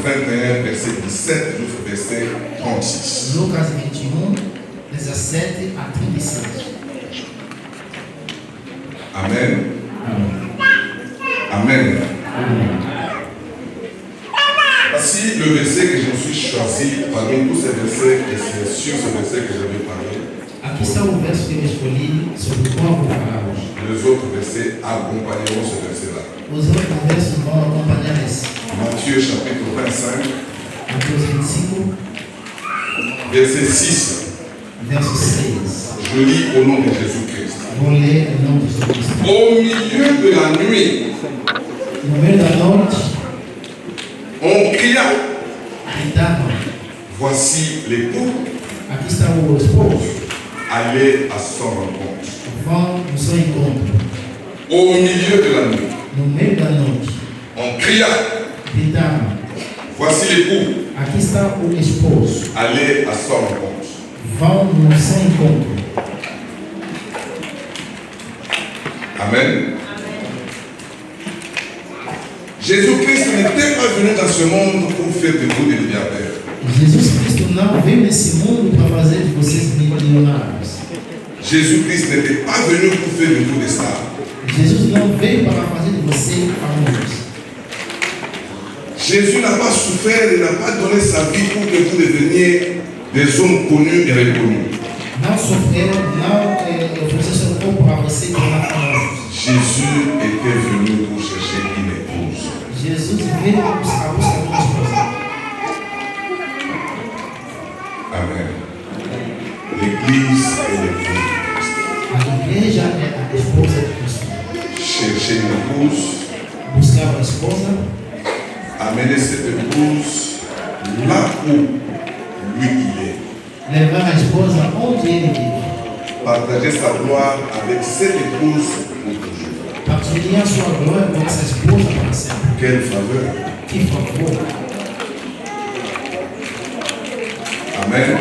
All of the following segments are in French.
21, verset 17 jusqu'au verset 36. Lucas 21, 17 a 36. Amen. Amém. Amen. Amém. Voici le verset que je me suis choisi parmi tous ces versets, et c'est sur ce verset que je vais parler. Aqui está o verso que eu escolhi sobre o qual vou falar hoje. Les autres versets accompagneront ce verset-là. Os outros versos vão acompanhar esse. Matthieu chapitre 25, Mateus 25, verset 6. verso 6. Je lis au nom de Jésus-Christ. Vou ler em nome de Jesus Cristo. Au milieu de la nuit, No meio da noite, on cria, gritavam: voici l'époux, aqui está o esposo, allez à son rencontre. vão no seu encontro. Au milieu de la nuit, No meio da noite, on cria, gritavam: voici l'époux, aqui está o esposo, allez à son rencontre. vão no seu encontro. Amen. Jésus-Christ n'était pas venu dans ce monde pour faire de vous des milliardaires. Jesus Cristo não veio nesse mundo para fazer de vocês milionários. Jésus-Christ n'était pas venu pour faire de vous des stars. Jesus não veio para fazer de você famosos. Jésus n'a pas souffert et n'a pas donné sa vie pour que vous deveniez des hommes connus et reconnus. Não sofreu, não ofereceu seu corpo para você tornar famosos. Jésus était venu pour chercher une épouse. Jesus veio para buscar uma esposa. Amen. L'Église est l'épouse de Christ. A igreja é a esposa de Cristo. Chercher une épouse, Buscar uma esposa, amener cette épouse là où lui il est. levar a esposa onde ele vive. Partager sa gloire avec cette épouse pour toujours. Partilhar sua glória com essa esposa para sempre. Quelle faveur. Que favor. Amen.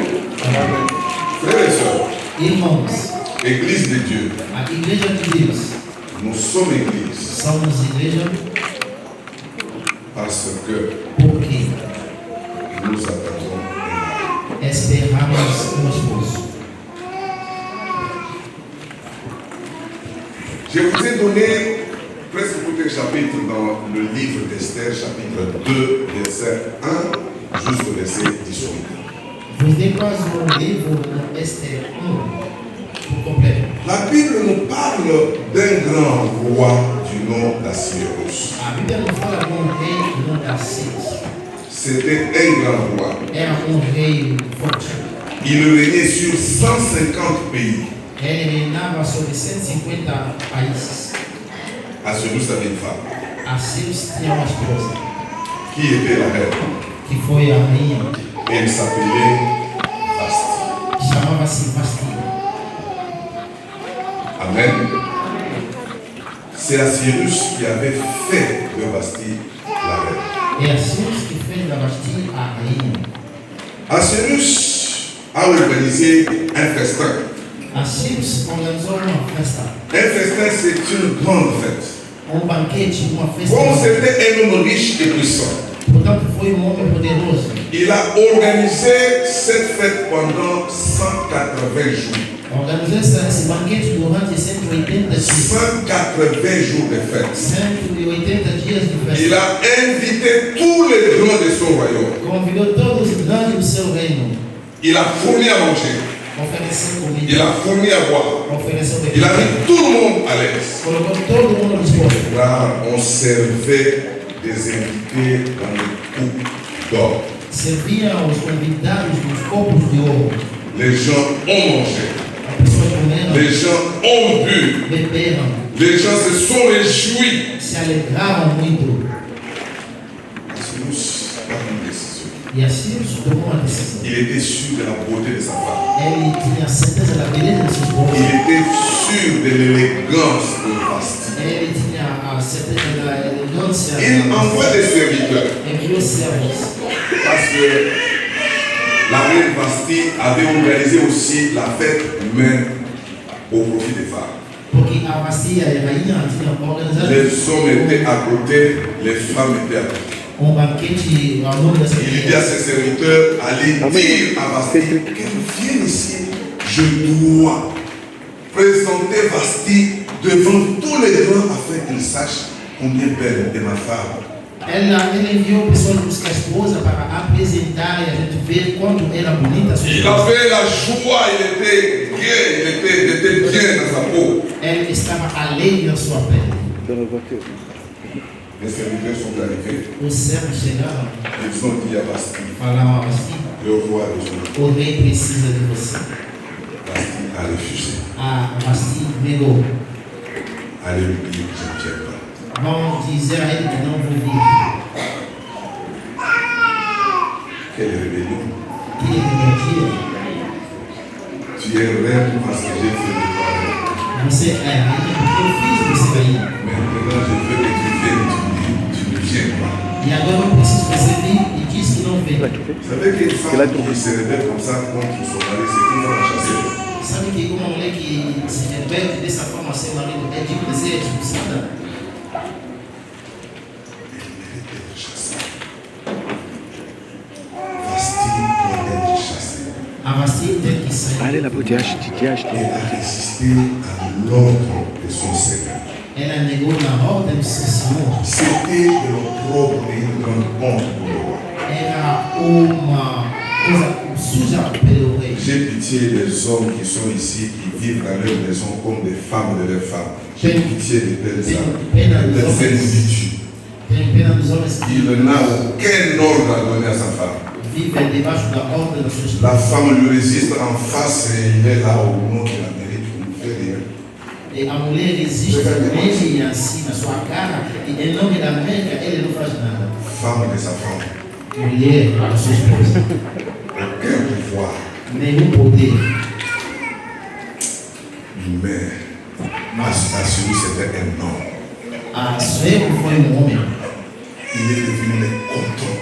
Frères et sœurs, Irmãos, Église de Dieu, a igreja de Deus, nous sommes Église somos igreja parce que porque nous attendons un mari. esperamos um esposo. Je vous ai donné presque tout un chapitre dans le livre d'Esther, chapitre 2, verset 1 jusqu'au verset 18. Vos dei quase livro no Esther 1 por completo. La Bible nous parle d'un grand roi du nom d'Assyrus. A Bíblia não fala de rei do nome da Síria. C'était un grand roi. Era rei forte. Il régnait sur 150 pays. Ele reinava sobre 150 países. Assyrus avait une femme. A Síria tinha uma esposa, Qui était la reine? que foi a rainha, Elle s'appelait Vasti. que chamava-se Vasti. Amen. C'est Assyrus qui avait fait de Vasti la reine. É a Síria que fez da Vasti a rainha. Assyrus a organisé un festin. A Síria organizou uma festa, Un festin, c'est une grande fête. banquete, uma festa. Comme c'était un homme riche et puissant, Portanto, foi homem poderoso. il a organisé cette fête pendant 180 jours. Organizou esse banquete durante 180 dias. 180 jours de fête. 180 dias de festa. Il a invité tous les grands de son royaume. Convidou todos os grandes do seu reino. Il a fourni à manger. Ofereceu Il comida. a fourni à boire. Ofereceu Il a bebida. mis tout le monde à l'aise. Colocou todo mundo disposto. Là, on servait des invités dans les coupes d'or. Servia aos convidados nos copos de ouro. Les gens ont mangé. As pessoas comeram, Les gens ont bu. beberam, Les gens se sont réjouis. se alegraram muito. Assyrus a pris une décision. E assim tomou uma decisão. Il était sûr de la beauté de sa femme. Ele tinha certeza da beleza de sua esposa. Il était sûr de l'élégance de Vasti. Ele tinha a certeza da elegância. Il envoie des serviteurs Enviou servos. parce que la reine Vasti avait organisé aussi la fête, mais au profit des femmes. Porque a Vasti, a rainha, tinha organizado. Les hommes étaient à côté, les femmes étaient à côté. um banquete ao nome dessa Il dit à ses serviteurs, allez dire à Vasti qu'elle vienne ici. Je dois présenter Vasti devant tous les grands afin qu'ils sachent combien belle est ma femme. Ela enviou pessoas buscar a esposa para apresentar e a gente ver quanto era bonita a sua Il esposa. avait la joie, il était bien dans sa peau. Ela estava alegre na sua pele. Les serviteurs sont arrivés. Os servos chegaram, Ils ont dit à Vasti, falaram assim: le roi a besoin. o rei precisa de você. Vasti a refusé. A Vasti negou. Allez lui dire que je ne tiens pas. Vão dizer a ele que não vou vir. Quelle rébellion. Que rebeldia. Tu es reine parce que j'ai fait le travail. Você é rei porque eu fiz você aí. Maintenant, je veux que tu viennes, tu ne viens pas. E agora eu preciso que você venha e diz que não vem. Vous savez qu'une femme qui se rebelle comme ça contre son mari, c'est une femme chassée. Sabe que uma mulher que se rebelde dessa forma ao seu marido é digna de ser expulsada? A Vasti tem que sair. Allez là-bas, tu achètes. Elle a résisté à l'ordre de son Seigneur. Ela negou na ordem do seu Senhor. C'était de l'opprobre et une grande honte pour le roi. Era uma coisa suja pelo rei. J'ai pitié des hommes qui sont ici, qui vivent dans leur maison comme des femmes de leurs femmes. J'ai pitié de telles âmes, de telles individus. Tem pena dos homens que Il n'a aucun ordre à donner à sa femme. vivem debaixo da ordem das suas La esposas. femme lui résiste en face et il est là au nom de la mérite, il ne fait rien. E a mulher resiste também assim na sua cara, e em nome da América ele não faz nada. Femme de sa femme, Mulher da sua esposa. aucun pouvoir. Nenhum poder. Mais à celui c'était un homme. A Sueco foi homem. Il est devenu content.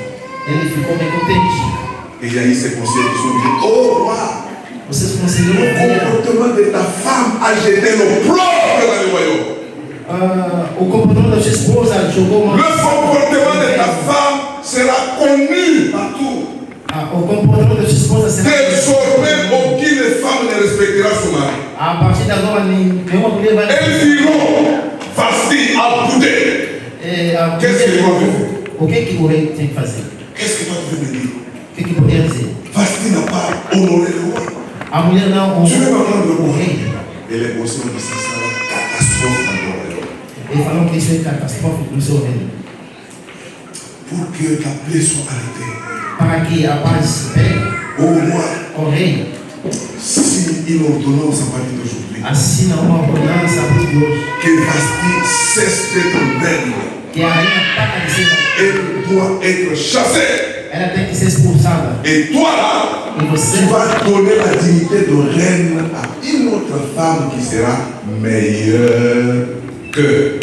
Ele ficou bem contente. Et il y a eu ces conseillers qui sont dit, oh roi, Vocês conseguiram le ver comportement de ta femme a jeté l'opprobre dans le royaume. o comportamento da sua esposa jogou uma. Le comportement de ta femme sera connu partout. O comportamento da sua esposa será. Désormais, aucune femme ne respectera son mari. A partir de agora nenhuma mulher vai. Elles diront, Vasti a boudé. Qu'est-ce que moi veux faire? O que o rei tem que fazer? Qu'est-ce que toi tu veux me dire? O que poderia dizer? Vasti n'a pas honoré le roi. A mulher não Tu veux honrou m'entendre o le roi? rei. Et les conseillers ont dit, ça sera une catastrophe dans le royaume. Ele falou que isso é catastrófico no seu reino. Pour que ta plaie soit arrêtée. Para que a paz se pegue, Au roi, o rei si une ordonnance à partir d'aujourd'hui, assina uma ordenança a partir de hoje. que Vasti cesse d'être reine, Que a rainha para de ser. elle doit être chassée. Ela tem que ser expulsada. Et toi là, E você tu vas donner la dignité de reine à une autre femme qui sera meilleure que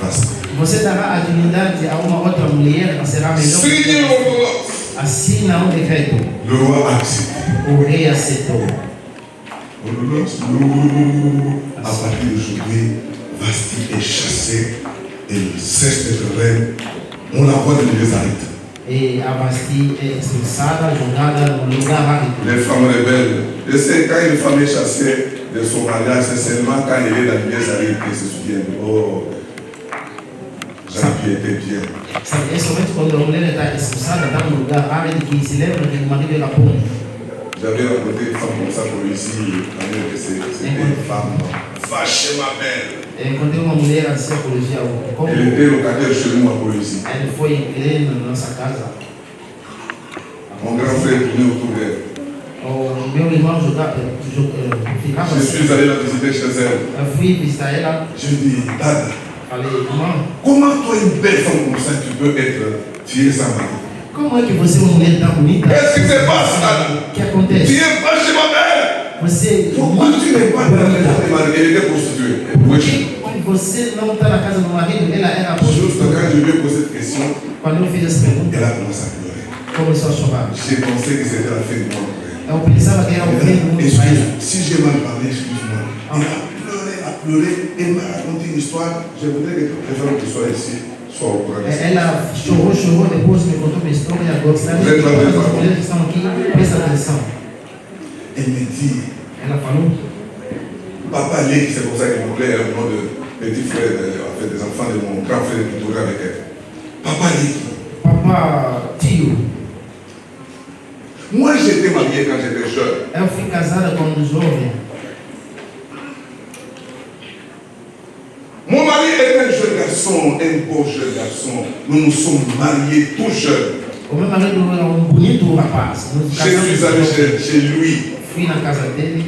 Vasti. Você dará a dignidade a uma outra mulher, que será melhor. Signez l'ordonnance. Assina um decreto. Le roi a accepté. O rei aceitou. Ordonnance. À partir d'aujourd'hui, Vasti est chassée. Elle cesse d'être reine. On la voit dans les arrêtes. E a Vasti é expulsada, jogada no lugar árido. Les femmes rebelles. Je sais, quand une femme est chassée de son mariage, c'est seulement quand elle est dans les arrêtes qu'elle se souvient. Oh, Jean-Pierre était bien. Sabe, é somente quando a mulher está expulsada, está no lugar árido, que se lembra que o marido era bom. J'avais rencontré une femme comme ça pour ici. C'était une femme vachement belle. Encontrei uma mulher assim, apologia. Como Elle était locataire chez nous à Poésie. ele foi inquilino na nossa casa. Mon grand frère tournait autour d'elle. O meu irmão ficava Je assim. suis allé la visiter chez elle. Eu fui visitar ela, Je lui dis, Dada, falei, irmão, comment toi, une belle femme comme ça, tu peux être tuée sans mari? como é que você é uma mulher tão bonita? Qu'est-ce qui se passe, Dada? O que Tu acontece? es vachement belle. Você Pourquoi tu n'es pas dans la maison de mari? Elle était prostituée. quando você não está na casa do marido, ela era Juste prostituta. quand je lui ai posé cette question, Quando eu fiz essa pergunta, elle a commencé à pleurer. começou a chorar. J'ai pensé que c'était la fin du monde. Eu pensava que era o fim do mundo para ela. Si j'ai mal parlé, excuse-moi. Elle a pleuré, elle m'a raconté une histoire. Je voudrais que toutes les femmes qui soient ici sois au courant de ça. Ela chorou, depois me contou uma história. Gostaria Vous êtes là, que vous êtes as là. mulheres que estão aqui prestem atenção. Elle me dit, Ela falou, papa Léki, c'est pour ça qu'il m'appelait le nom de petit frère, en fait, des enfants de mon grand frère qui tournait avec elle. Papa Léki. Papa, tio, Moi, j'étais marié quand j'étais jeune. eu fui casada quando jovem. Mon mari est un jeune garçon, un beau jeune garçon. Nous nous sommes mariés tout jeunes. O meu marido era bonito rapaz. Nos Je suis allé casamos, chez lui, fui na casa dele,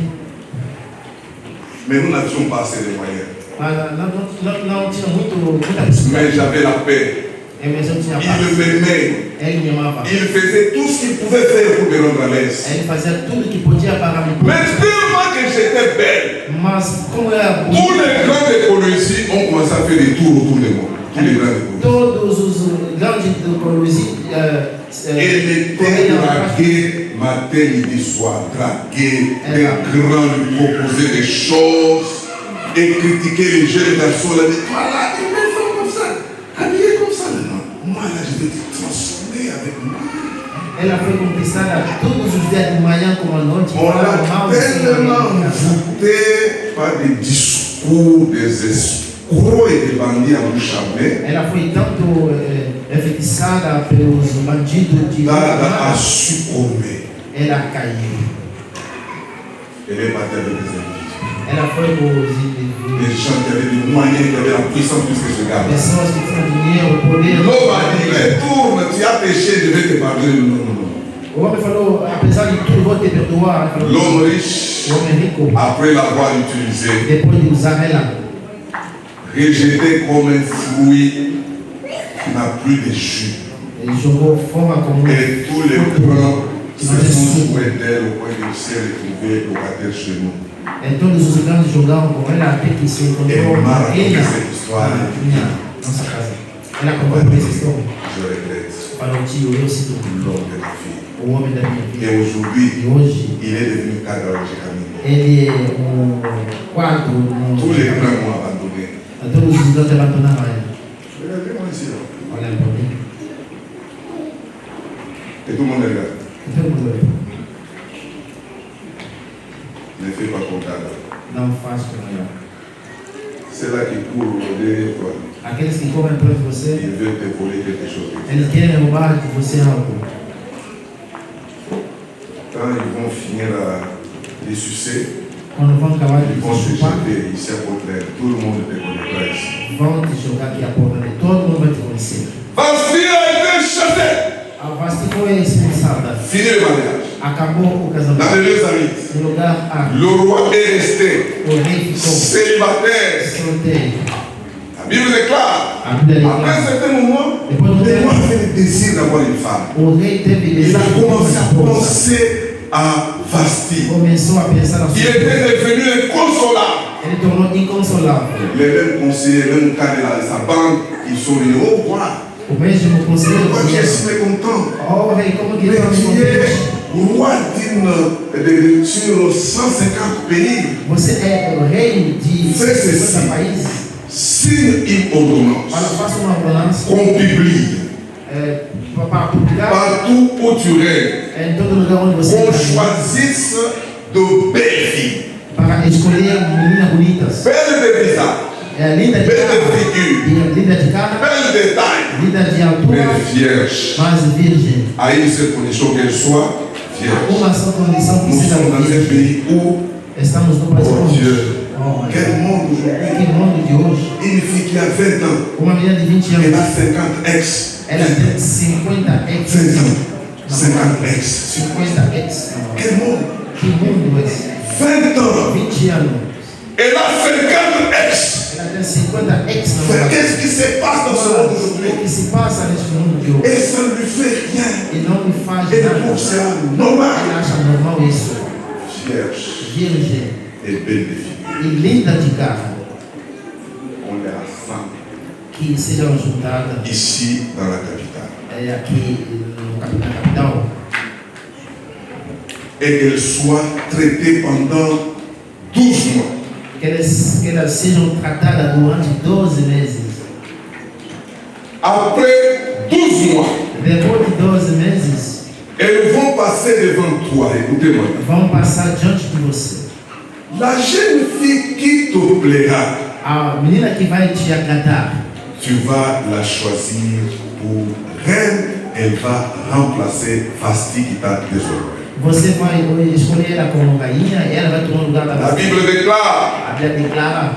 mais nous n'avions pas assez de moyens. mas não tinha muita Mais possibilidade. j'avais la paix. Mas eu tinha Il paz. m'aimait. Ele me amava. Il faisait tout ce qu'il pouvait faire pour me rendre à l'aise. Ele fazia tudo que podia para me Mais tellement que j'étais belle, Mas como era tous bonito, les grands de Colosie ont commencé à faire des tours autour de moi. Tous les grands de Colosie. todos os grandes de Colosie Elle était draguée matin, midi, soir. Draguée. Les grands lui proposaient des choses et critiquaient les jeunes garçons. Elle dit, voilà, une belle femme comme ça, habillée comme ça. Non. Moi, là, je vais te transformer avec moi. ela foi conquistada todos os dias de manhã como à noite. On falava l'a mal de si tellement mesma. voûté par des discours des escrocs et des bandits en bouche à bée. Ela foi tanto enfeitiçada pelos bandidos de Dada a succombé. ela caiu. Elle est partie avec des individus. Ela foi com os indivíduos, Des gens qui avaient des moyens, qui avaient la puissance plus que ce gars. pessoas que tinham dinheiro, poder. L'homme a dit, retourne, tu as péché, je vais te pardonner. Non, non, non. O homem falou, apesar de tudo, vou te perdoar. Ela falou, L'homme riche, o homem rico, après l'avoir utilisé, depois de usar ela, rejeté comme un fruit qui n'a plus de jus. ele jogou fora como Et tous les grands se sont joués d'elle au point de se retrouver locataires chez nous. todos os grandes jogaram com ela até que se encontrou É maravilhosa ela essa história. na minha nossa casa. Ela contou por essa história. Je regrette Falou, tio, eu sinto l'homme de ma fille. o homem da minha vida. Et aujourd'hui, E hoje, il est devenu cadre à Jécamine. ele é um quadro no... Tous les grands m'ont abandonné. Todos os grandes abandonaram ela. Regardez-moi ici. Là. Olha para mim. Et tout le monde regarde. Todo mundo olha. Ne fais pas comme cadre. Não faz como ela. C'est là qui court derrière toi. Aqueles que correm atrás de você, Ils veulent te voler quelque chose. eles querem roubar de você algo. Quand ils vont finir à les sucer, Quando vão acabar de ils vont te chupar, jeter ici à Côte-Claire. Tout le monde te connaîtra ici. vão te jogar aqui a porta de todo mundo vai te conhecer. Vasti a été chassé. A Vasti foi expulsada. Fini le mariage. Acabou o Dans casamento. les deux amis, No lugar A, le roi est resté o rei ficou célibataire. solteiro. La Bible déclare. A Bíblia Après un declara. certain moment, Depois de um le roi tempo, avait le désir d'avoir une femme. o rei teve Il desejo a de ter commencé uma à esposa. penser à Vasti. Começou a pensar na Il sua était vida. devenu inconsolable. Ele tornou inconsolável. Les mêmes conseillers, même quand il a sa banque, ils sont venus. Oh, roi, O mesmo conselho pourquoi tu es si disse: mécontent? oh rei, como que Mais está tu contente? es roi sur 150 pays. Você é o rei de Fais 50 ceci. países. Signe une ordonnance Olha, faça uma ambulância qu'on publie para publicar partout où tu règnes, em todo lugar onde você qu'on está, choisisse de belles filles, para escolher meninas bonitas. belles de visage, Linda de belles cara, de figure, linda de cara, belles de taille, linda de altura, mais vierges. mas virgem. À une seule condition qu'elles soient vierges. Uma só condição que Nous seja sommes dans un virgem. pays où, Estamos no país oh onde Dieu, oh, quel monde aujourd'hui. que mundo de hoje. Une fille qui a 20 ans, Uma menina de 20 elle a anos, 50 ex. ela tem 50 ex. 20 ans, 50 ex. 50 ex. Quel monde? Que mundo é esse? 20 ans, 20 anos. elle a 50 ex. Ela tem 50 ex na Frère, mão. qu'est-ce qui se passe dans ce monde aujourd'hui? O que se passa neste mundo de hoje? Et ça ne lui fait rien. E não me faz Elle nada. trouve ça normal. Ela acha normal isso. Vierge Virgem et belle de figure. e linda de cara, On les rassemble que sejam juntadas ici dans la capitale. aqui na capital, Et qu'elles soient traitées pendant 12 mois. que elas sejam tratadas durante 12 meses. après 12 mois, depois de 12 meses, elles vont passer devant toi. Écoutez-moi. vão passar diante de você. La jeune fille qui te plaira, A menina que vai te agradar, tu vas la choisir pour reine. Elle va remplacer Vasti qui t'a désormais. você vai escolher ela como rainha e ela vai tomar o lugar da La você. Bible déclare, A Bíblia declara,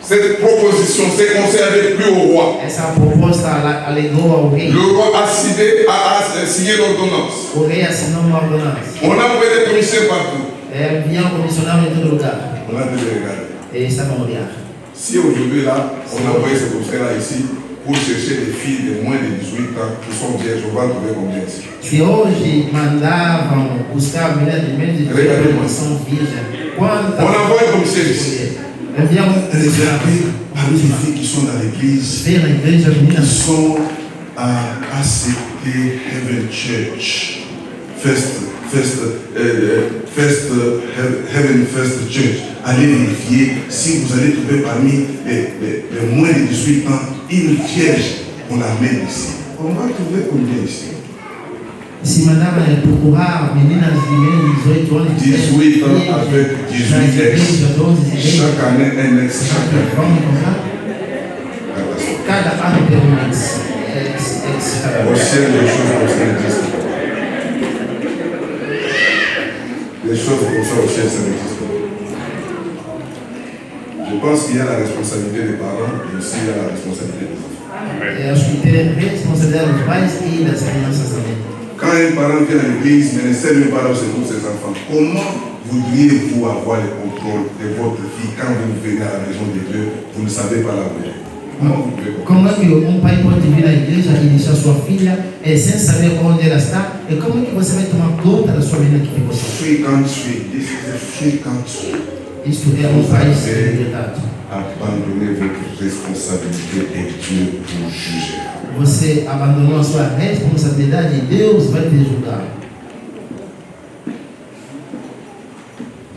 cette proposition, ces conseils n'avaient plus au roi. essa proposta alegou ao rei. Le roi a signé l'ordonnance. O rei assinou uma ordenança. On a envoyé des commissaires partout. Enviou um comissionário em todo lugar. On a dû les regarder. E estavam a olhar. Si aujourd'hui là, on a envoyé ces commissaires là ici pour chercher des filles de moins de 18 ans qui sont vierges, on va trouver combien ici? Se hoje mandavam buscar meninas de menos de 18 anos que são virgens, quantas On envoie un commissaire ici. escolher? Enviam um Regardez parmi les filles qui sont dans l'église, ver na igreja qui meninas sont à ACT Heaven Church, Heaven First Church. Allez vérifier si vous allez trouver parmi les moins de 18 ans une vierge, on l'amène ici. On va trouver combien ici? se mandavam procurar meninas de menos de 18 anos. 18 ans avec 18 ex. Chaque année, un ex. Chaque année. Vamos encontrar? Cada ano tem um ex. Au ciel, des choses comme ça n'existent pas. Des choses comme ça au ciel, ça n'existe pas. Je pense qu'il y a la responsabilité des parents et aussi il y a la responsabilité des enfants. Acho que tem a responsabilidade dos pais e das crianças também. Quand un parent vient à l'église, mais ne sait même pas là où se trouvent ses enfants, comment voudriez-vous avoir le contrôle de votre fille quand vous venez à la maison de Dieu, vous ne savez pas là où elle est? Comment vous pouvez Como é que pai pode vir à igreja e deixar sua filha sem saber onde ela está? E como é que você vai tomar conta da sua menina que ficou só? This is a free country. Isto é país de liberdade. Abandonnez votre responsabilité et Dieu vous jugera. Você abandonou a sua responsabilidade e Deus vai te julgar.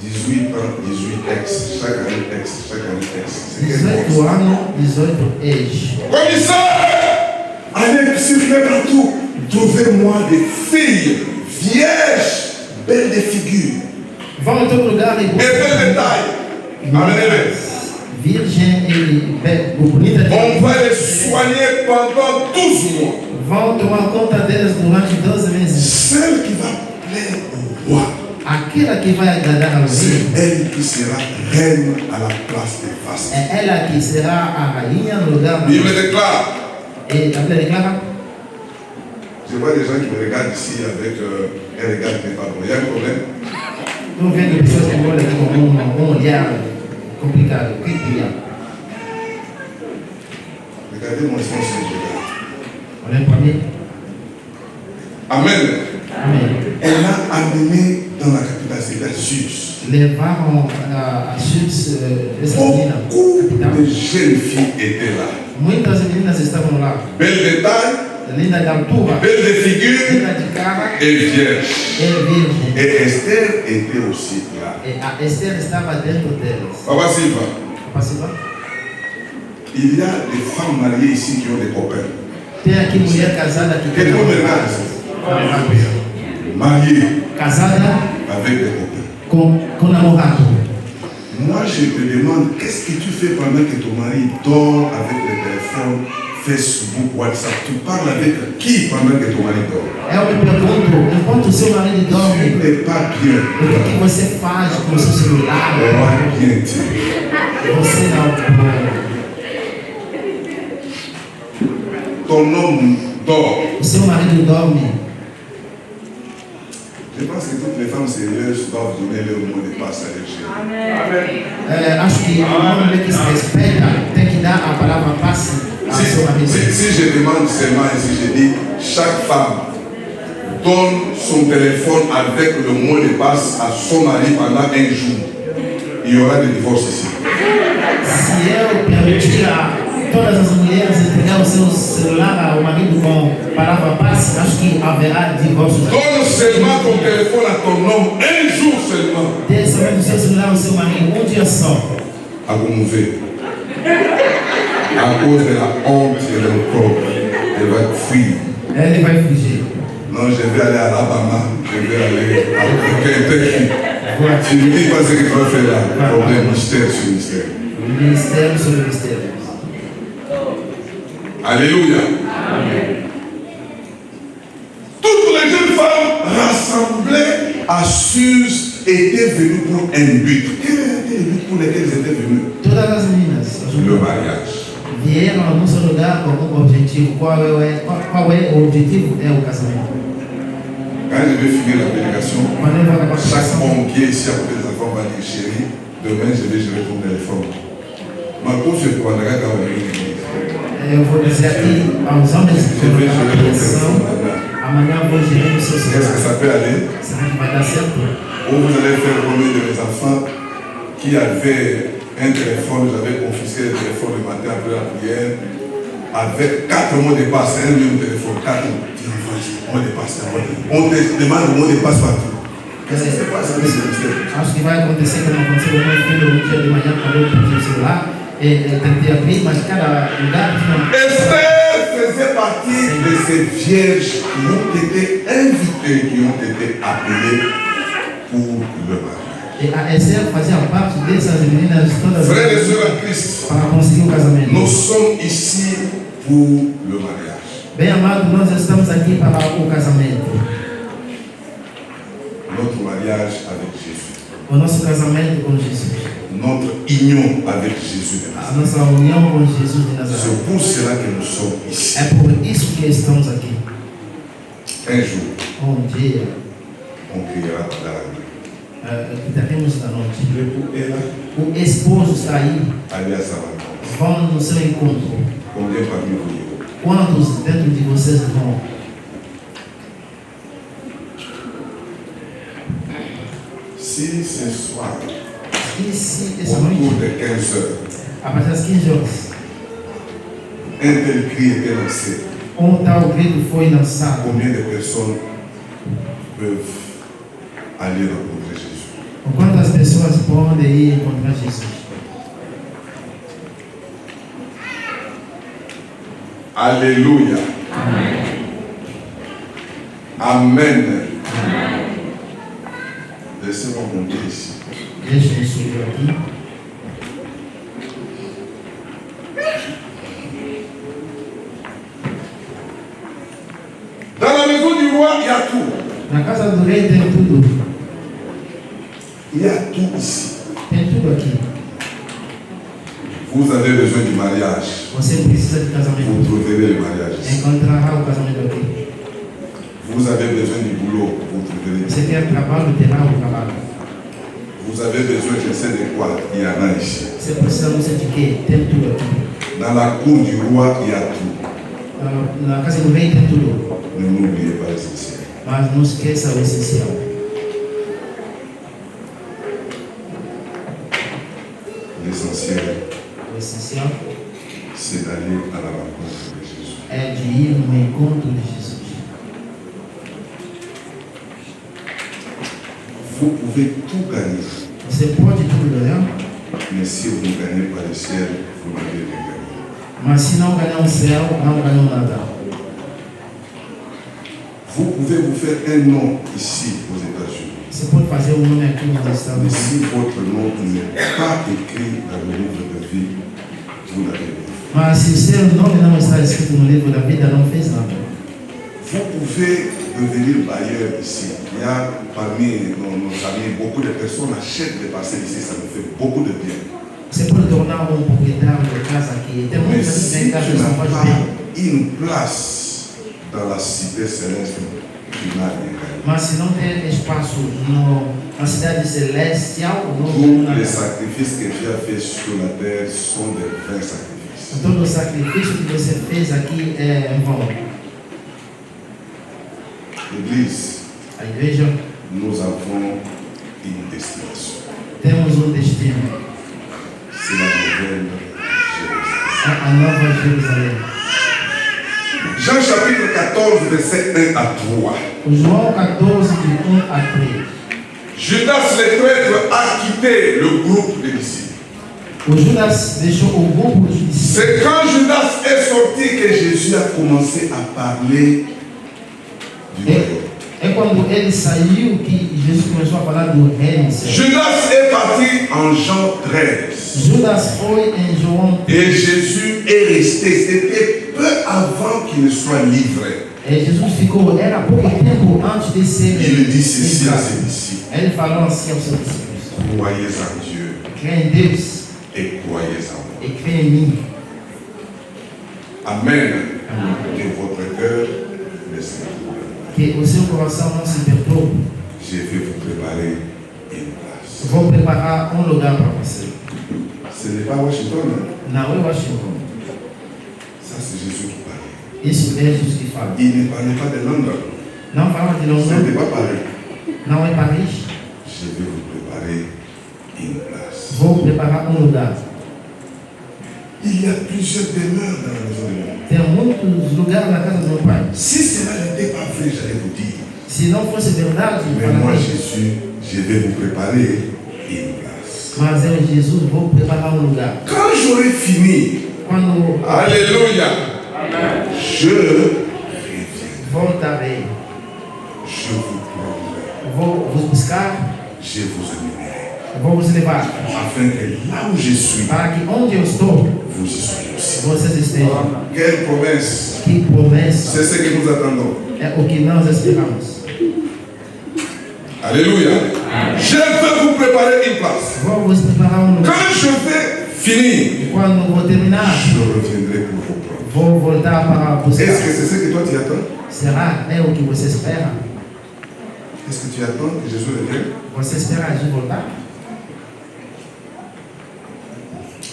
18 ans, 18 ex, chaque année ex, chaque année ex. C'est quel 18 ex? anos, 18 ex. Commissaire! Allez circuler partout. Trouvez-moi des filles vierges, belles de figure. Vão em todo lugar e Et belles de taille. Amenez-les. Virgem e bonita de On va les soigner pendant 12 mois. vão tomar conta delas durante 12 meses. Celle qui va plaire au roi, Aquela que vai agradar ao rei c'est elle qui sera reine à la place de Vasti. é ela que será a rainha no lugar La Bible déclare. E a Bíblia declara. Je vois des gens qui me regardent ici avec un regard qui n'est pas bon. Il y a un problème? Estou vendo pessoas que me olham aqui com um olhar complicado. O que é? Regardez mon sens de regard. Olhem para mim. Amen. Amém. Elle a amené dans la capitale, c'est la Suisse. Levaram a Chips, essa menina. Beaucoup de jeunes filles étaient là. Muitas meninas estavam lá. Belles de taille, Linda de altura, belles de figure linda de cara et vierges. e virgem. Et Esther était aussi là. E a Esther estava dentro delas. Papa Silva, Participa? il y a des femmes mariées ici qui ont des copains. Tem aqui mulher casada que Quel nombre mariée casada avec des copains. com namorado. Moi, je te demande, qu'est-ce que tu fais pendant que ton mari dort avec le téléphone, Facebook, WhatsApp? Tu parles avec qui pendant que ton mari dort? Eu me pergunto, enquanto o seu marido Tu dorme, n'es pas bien. o que você faz com o seu celular? On bien dit. Você não. Ton homme dort. O seu marido dorme. Je pense que toutes les femmes sérieuses doivent donner leur mot de passe à leur chéri. Acho que o homem que se respeita tem que dar a palavra passe ao seu marido. Si je demande seulement et si je dis, chaque femme donne son téléphone avec le mot de passe à son mari pendant un jour, il y aura des divorces ici. Se eu permitir a todas as mulheres entregar o seu celular ao marido com palavra passe, acho que haverá divórcio. Donne seulement ton téléphone à ton homme un jour seulement. Dê somente o seu celular ao seu marido dia só. À vous mouver. À cause de la honte et de l'opprobre. Elle va fuir. Elle vai fugir. Non, je vais aller à Alabama, je vais aller à Kentucky. Tu ne me dis pas ce que tu vas faire là. Problème, mystère sur mystère. Mystère sur mystère. Alléluia. Amen. Toutes les jeunes femmes rassemblées à Suse étaient venues pour un but. Quel était le but pour lequel elles étaient venues? Todas as meninas Le mariage. vieram a nosso lugar com um objetivo. Qual é o objetivo? É o casamento. Quand je vais finir la prédication, chaque homme qui est ici à côté des enfants va dire chérie, demain je vais gérer ton téléphone. Ma pauvre, je prendrai quand même l'église. Eu vou dizer aqui aos homens que estão na atenção, amanhã eu vou gerir o seu celular. Est-ce que ça peut aller? Será que vai dar certo? Ou vous allez faire combien de mes enfants qui avaient un téléphone, j'avais confisqué le téléphone le matin après la prière, avec 4 mots de passe, un même téléphone, 4 mots de passe. On te demande le mot de passe partout. Qu'est-ce qui se passe avec ce mystère? Acho que vai acontecer como aconteceu com o meu filho um dia de manhã quando eu pedi o celular. Tentei abrir, mas cada lugar tinha. Esther faisait partie de ces vierges qui ont été invitées, qui ont été appelées pour le mariage. E a Esther fazia parte dessas meninas todas. Frères et sœurs en Christ, para conseguir o casamento. nous sommes ici pour le mariage. Bem amado, nós estamos aqui para o casamento. Notre mariage avec Jésus. O nosso casamento com Jesus. Notre union avec Jésus de A Nazareth. nossa união com Jesus de Nazaré. C'est pour cela que nous sommes ici. É por isso que estamos aqui. Un jour, Dia, on criera dans la nuit. gritaremos da noite. L'époux est là, O esposo está aí. allez à sa rencontre. Vão no seu encontro. Combien parmi vous? Quantos dentro de vocês vão? Si ce soir, E se essa autour noite, de 15 heures, a partir das 15 horas, un tel cri était lancé, tal grito foi lançado, combien de personnes peuvent aller rencontrer Jésus? quantas pessoas podem ir encontrar Jesus? Alléluia. Amen. Laissez-moi monter ici. Deixa eu subir aqui. Dans la maison du roi, il y a tout. Na casa do rei tem tudo. Il y a tout ici. Tem tudo aqui. Vous avez besoin du mariage. Você precisa de Vous casamento. trouverez le mariage ici. Encontrará o casamento aqui. Vous avez besoin du boulot. Vous trouverez. Você quer trabalho, terá o trabalho. Vous avez besoin, je sais de quoi, il y en a ici. Você precisa, não sei de quê, tem tudo aqui. Dans la cour du roi, il y a tout. Na casa do rei tem tudo. Ne n'oubliez pas l'essentiel. Mas não esqueça o essencial. L'essentiel, O essencial c'est d'aller à la rencontre de Jésus. é de ir no encontro de Jesus. Vous pouvez tout gagner, Você pode tudo ganhar, mais si vous ne gagnez pas le ciel, vous n'avez rien gagné. mas se não ganhar o céu, não ganhou nada. Vous pouvez vous faire un nom ici aux États-Unis. Você pode fazer um nome aqui nos Mais Estados Unidos. si votre nom n'est pas écrit dans le livre de vie, vous n'avez rien fait. Mas se o seu nome não está escrito no livro da vida, não fez nada. Vous pouvez devenir bailleur ici. Il y a parmi nos amis beaucoup de personnes achètent des parcelles ici, ça me fait beaucoup de bien. Você pode tornar um proprietário de casa aqui. Tem Mais muita gente si em casa tu que não n'as faz pas bem. une place dans la cité céleste, tu n'as rien gagné. Mas se não tem espaço na cidade celestial, não Tous tem les nada. sacrifices que tu as faits sur la terre sont des vrais sacrifices. Todo o sacrifício que você fez aqui é em vão. L'église, A igreja, nous avons une destination. temos um destino. C'est la nouvelle Jérusalem. É a Nova Jerusalém. Jean chapitre 14, verset 1 à 3. João 14, de 1 a 3. Judas le traître a quitté le groupe des disciples. C'est quand Judas est sorti que Jésus a commencé à parler du royaume. É quando ele saiu que Jesus começou a falar do reino. Judas est parti en Jean 13. Judas foi em João. Et Jésus est resté. C'était peu avant qu'il ne soit livré. E Jesus ficou, era pouco tempo antes de ser. Il dit ceci à ses disciples. Ele falou assim aos seus discípulos: Croyez en Dieu. Crê em Deus. Et croyez en moi. E crê em mim. Amen. Que votre cœur ne se trouble. Que o seu coração não se perturbe. Je vais vous préparer une place. Vou preparar lugar para você. Ce n'est pas Washington. Não é Washington. Ça, c'est Jésus qui parlait. Isso é Jesus que fala. Il ne parlait pas de Londres. Não fala de Londres. Ce n'est pas Paris. Não é Paris. Je vais vous préparer une place. Vou preparar lugar. Il y a plusieurs demeures dans la maison de mon Père. Tem muitos lugares na casa do meu pai. Si cela n'était pas vrai, j'allais vous dire. Se não fosse verdade, Mais moi, Jésus, je vais vous préparer une place. Mas eu, Jesus, vou preparar lugar. Quand j'aurai fini, Quando alléluia, je reviendrai. voltarei, Je vous prendrai. vou vos buscar, Je vous amènerai. vou vos levar, Afin que là où je suis, para que onde eu estou, vous y soyez aussi. vocês estejam. Quelle promesse! Que promessa C'est ce que nous attendons. é o que nós esperamos. Alléluia. Je vais vous préparer une place. Vou vos preparar lugar. Quand je vais finir, Quando vou terminar, je reviendrai pour vous prendre. vou voltar para buscar. Est-ce que c'est ce que toi tu attends? Será o que você espera? Est-ce que tu attends que Jésus revienne? Você espera Jesus voltar?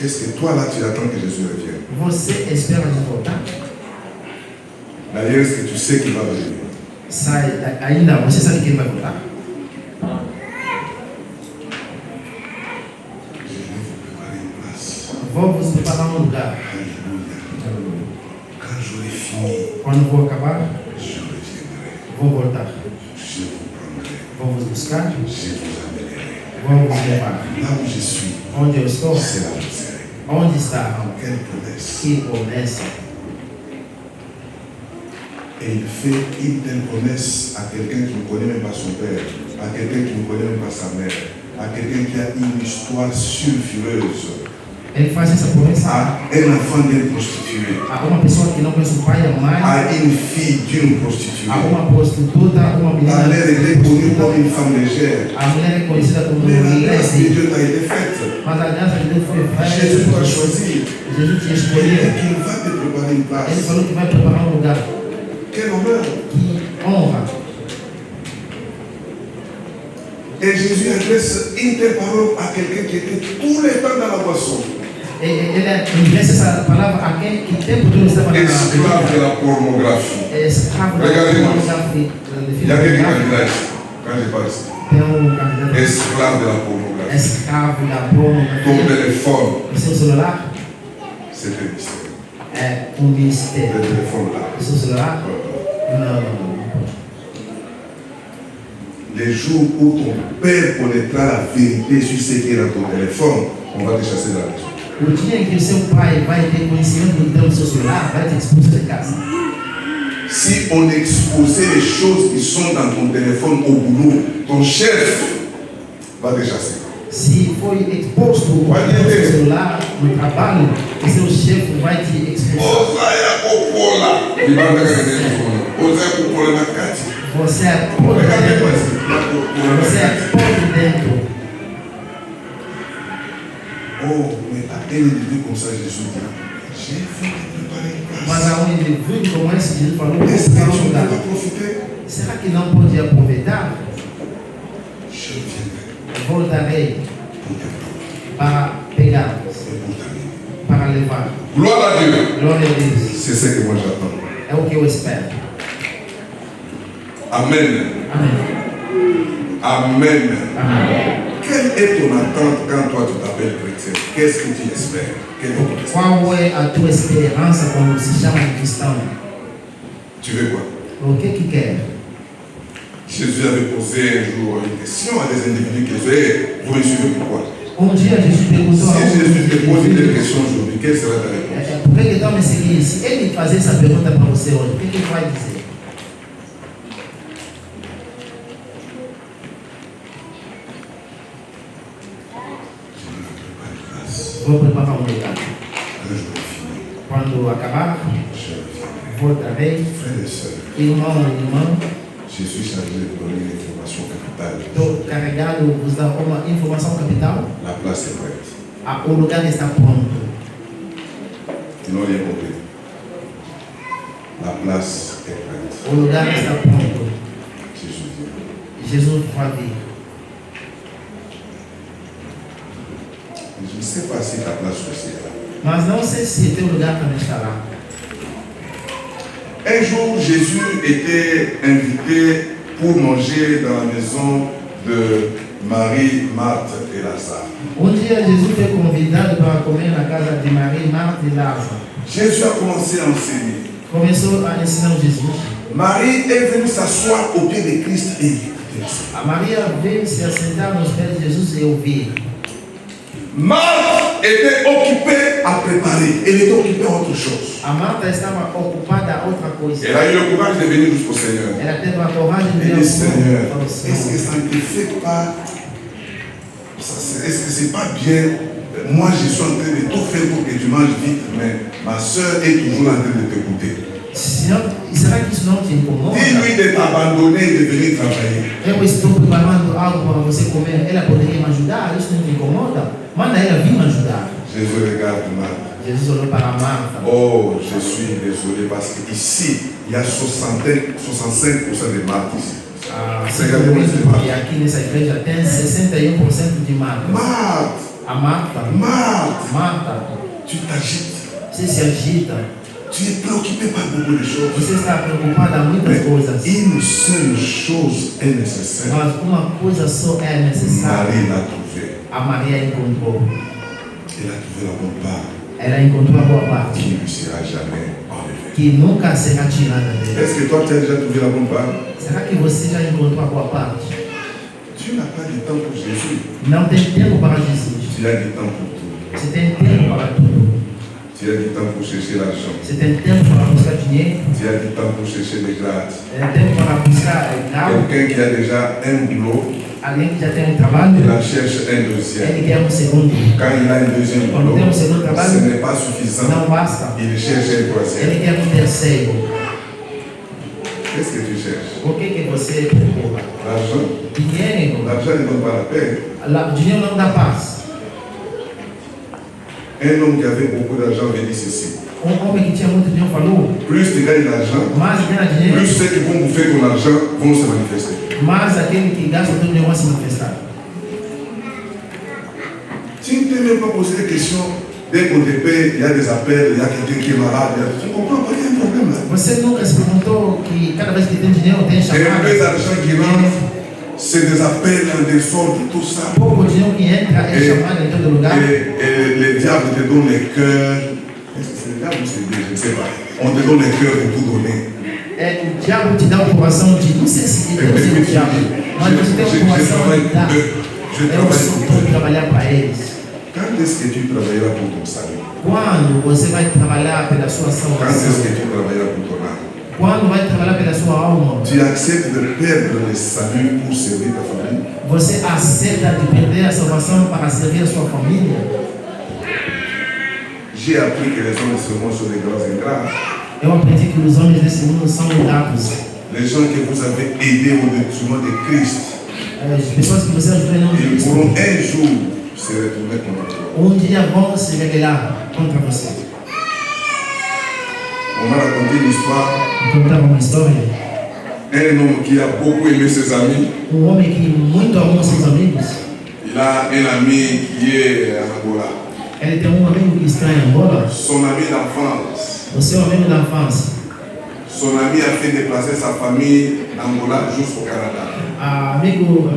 Est-ce que toi là tu attends que Jésus revienne? Você espera Jesus voltar? D'ailleurs, est-ce que tu sais qu'il va revenir? Ainda você sabe que ele vai voltar? Je vais vous préparer une place. Vou vos preparar lugar. Alléluia. Quand j'aurai fini, Quando vou acabar, je reviendrai. vou voltar. Je vous prendrai. Vou vos buscar, Je vous amènerai. vou vos levar. Là où je suis, Onde eu estou? c'est là où vous serez. Onde está? Quelle promesse! Que promessa. Et il fait une telle promesse à quelqu'un qui ne connaît même pas son père, à quelqu'un qui ne connaît même pas sa mère, à quelqu'un qui a une histoire sulfureuse, Ele faz essa promessa à un enfant d'une prostituée, a uma pessoa que não conhece o pai e a mãe, à une fille d'une prostituée. a uma prostituta, uma menina. Elle était connue comme une femme légère. A mulher é conhecida como Mais la mulher grâce de Dieu t'a été faite. mas a graça de Deus foi Jésus t'a feita. choisi. Jesus te Il escolheu. dit qu'il va te préparer une Ele place. falou que vai preparar lugar. Quel honneur! Que honra. Et Jésus adresse une telle parole à quelqu'un qui était tout le temps dans la boisson. Ele adressa essa palavra a quem que tempo todo estava na Esclave de la pornographie. escravo da Regardez-moi. pornografia. Il y a quelques candidats ici, quand je parle ici. Tem candidato Esclave de la pornographie. escravo da Ton pornografia. téléphone, O seu celular c'est un mystère. é Le mistério. téléphone là. O seu celular? Não. Les jours où ton père connaîtra la vérité sur ce qui est dans ton téléphone, on va te chasser de la maison. O dia em que o seu pai vai ter conhecimento do que tem no seu celular, vai te expulsar de casa. Si on exposait les choses qui sont dans ton téléphone au boulot, ton chef va te chasser. Se foi exposto o seu celular no trabalho, o seu chefe vai te expulsar. Osaya Popola. Osaya Popola na kati. Você é podre dentro. Você é podre dentro. Oh, mais à un individu comme ça, Jésus dit, j'ai fait te préparer une Mas place. a um indivíduo como esse, Jesus falou, Est-ce você que vai tu ne ajudar. peux pas profiter? Será que não pode aproveitar? Je viendrai Voltarei pour te prendre para pegá-los, et pour t'amener. para levar. Gloire à Dieu. Glória a Deus. C'est ce que moi j'attends. É o que eu espero. Amen. Amém. Amen. Amém. Quelle est ton attente quand toi tu t'appelles chrétien? Qu'est-ce que tu espères? Quelle est ton espérance? Qual é a tua esperança quando se chama de cristão? Tu veux quoi? O que quer? Jésus avait posé un jour une question à des individus qui disaient, vous me suivez pourquoi? Um dia Jesus perguntou a Si Jésus te pose une um question aujourd'hui, quelle sera ta réponse? por que então me seguir? Se ele fazer essa pergunta para você hoje, o que ele vai dizer? Vou preparar um lugar. Quando acabar, voltarei. Frères et sœurs, Irmão e irmã, je suis chargé de donner une information capitale. estou carregado de vos dar uma informação capital. La place est prête. O lugar está pronto. Ils n'ont rien compris. La place est prête. O lugar está pronto. Jésus vient. Jesus vai vir. Je ne sais pas si ta place aussi est là. Mas não sei se teu lugar também está lá. Un jour, Jésus était invité pour manger dans la maison de Marie, Marthe et Lazare. Dia Jesus foi convidado para comer na casa de Maria, Marta e Lázaro. Jésus a commencé à enseigner. Começou a ensinar Jesus. Marie est venue s'asseoir au pied de Christ et écouter. A Maria veio se assentar nos pés de Jesus e ouvir. Marthe était occupée à préparer. Elle était occupée à autre chose. A Marta estava ocupada a outra coisa. Elle a eu le courage de venir jusqu'au Seigneur. Ela teve a coragem de Elle vir dit, Seigneur, ao est-ce Senhor. que ça ne te fait pas... Est-ce que c'est pas bien? Moi, je suis en train de tout faire pour que tu manges vite, mais ma soeur est toujours en train de t'écouter. Será que isso não te incomoda? Dis-lui de t'abandonner et de venir travailler. Eu estou preparando algo para você comer. Ela poderia me ajudar? Isso não te incomoda? Manda ela vir me ajudar. Jésus regarde Marthe. Jesus olhou para Marta. Oh, je suis désolé parce qu'ici, il y a 65% de Marthe ici. E aqui nessa igreja tem 61% de Marta. Marthe, A Marta. Marta. tu t'agites. Você se agita. Tu es préoccupé par beaucoup de choses. Você está preocupada com muitas coisas. Une seule chose est nécessaire. Mas uma coisa só é necessária. Marie l'a trouvé. A Maria encontrou. Elle a trouvé la bonne part Ela encontrou a boa parte. qui ne lui sera jamais enlevée. Que nunca será tirada dele. Est-ce que toi, tu as déjà trouvé la bonne part? Será que você já encontrou a boa parte? Tu n'as pas du temps pour Jésus. Não tem tempo para Jesus. Tu as du temps pour tout. Você tem tempo para tudo. Tu as du temps pour chercher l'argent. Você tem tempo para buscar dinheiro. Tu as du temps pour chercher les grades. Tem tempo para buscar carro. Quelqu'un qui a déjà un boulot, Alguém que já tem um trabalho. il en cherche un deuxième. Ele quer um segundo. Quand il a un deuxième Quando boulot, tem um segundo trabalho, ce n'est pas suffisant. não basta. Il cherche un troisième. Ele quer um terceiro. Qu'est-ce que tu cherches? O que você procura? L'argent. Dinheiro. L'argent ne donne pas la paix. O dinheiro não dá paz. Un homme qui avait beaucoup d'argent avait dit ceci. Homem que tinha muito dinheiro falou: Plus tu gagnes d'argent, mais ganha dinheiro, plus ceux qui vont bouffer ton argent vont se manifester. mais aquele que gasta o teu dinheiro vai se manifestar. Tu ne t'es même pas posé des questions. Dès qu'on te paie, il y a des appels, il y a quelqu'un qui est malade. Tu comprends pas qu'il y a un problème là. Você nunca se perguntou que cada vez que tem dinheiro tem Et un peu chamada? d'argent qui rentre, c'est des appels, des désordre, tout ça. Pouco dinheiro que entra é chamada em todo lugar. Et le diable te donne les cœurs. Est-ce que c'est le diable ou c'est Dieu? Je ne sais pas. On te donne les cœurs pour tout donner. O diabo te dá um coração de, não sei se Deus é o diabo, mas você tem um coração de dar. Eu sou trabalhar para eles. Quand est-ce que tu travailleras pour ton salut? Quando você vai trabalhar pela sua Quand est-ce salvação? que tu travailleras pour ton âme? Quando vai trabalhar pela sua alma? Tu acceptes de perdre le salut pour servir ta famille? Você aceita de perder a salvação para servir a sua família? J'ai appris que les hommes de ce monde sont des grands ingrats. Eu aprendi que os homens desse mundo são ingratos. Les gens que vous avez aidés au détriment de Christ, As pessoas que você ajudou em nome de ils Cristo, pourront un jour se retourner contre toi. dia vão se rebelar contra você. On m'a raconté une histoire. Contava uma história. Un homme qui a beaucoup aimé ses amis. Homem que muito amou seus amigos. Il a un ami qui est en Angola. Ele tem um amigo que está em Angola. Son ami d'enfance. O seu amigo da infância. Son ami a fait déplacer sa famille d'Angola jusqu'au Canada. Amigo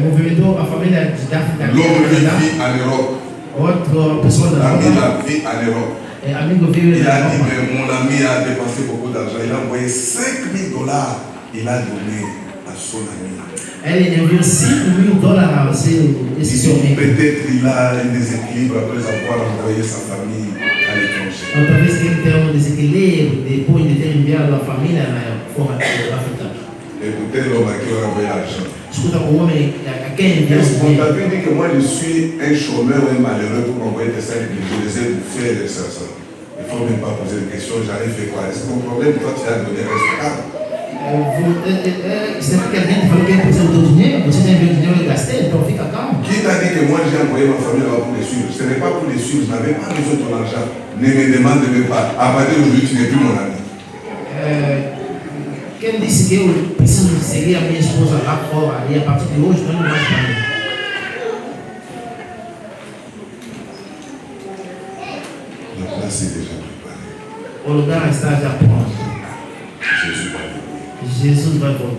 movimentou a família da África. L'homme vit en Europe. Outra pessoa da L'ami Europa. vit en Europe. Amigo veio Il da a dit, Europa. mais mon ami a dépensé beaucoup d'argent. Il a envoyé $5,000. Il a donné à son ami. Elle enviou $5,000 a esse homem. Peut-être il a un déséquilibre après avoir envoyé sa famille à l'étranger. Talvez ele tenha desequilíbrio depois de ter enviado a família fora da África. Écoutez l'homme à qui on a envoyé l'argent. Escuta o homem a quem enviou Est-ce o qu'on t'a dinheiro. vu dire que moi je suis un chômeur, un malheureux pour m'envoyer des 5 000? Je les ai bouffés avec ça. Il ne faut même pas poser de questions, j'en ai fait quoi? Est-ce que mon problème, toi tu as donné respectable? Será que alguém falou que ele precisa do teu dinheiro? Você já enviou o dinheiro e eu gastei, então fica calmo. Qui t'a dit que moi j'ai envoyé ma famille là-bas pour les suivre? Ce n'est pas pour les suivre, je n'avais pas besoin de ton argent. Ne me demande même pas. À partir d'aujourd'hui, tu n'es plus mon ami. Quem disse que eu preciso seguir a minha esposa lá fora e a partir de hoje não é mais para mim? La place est déjà préparée. O lugar está já pronto. Jésus va venir. Jesus vai voltar.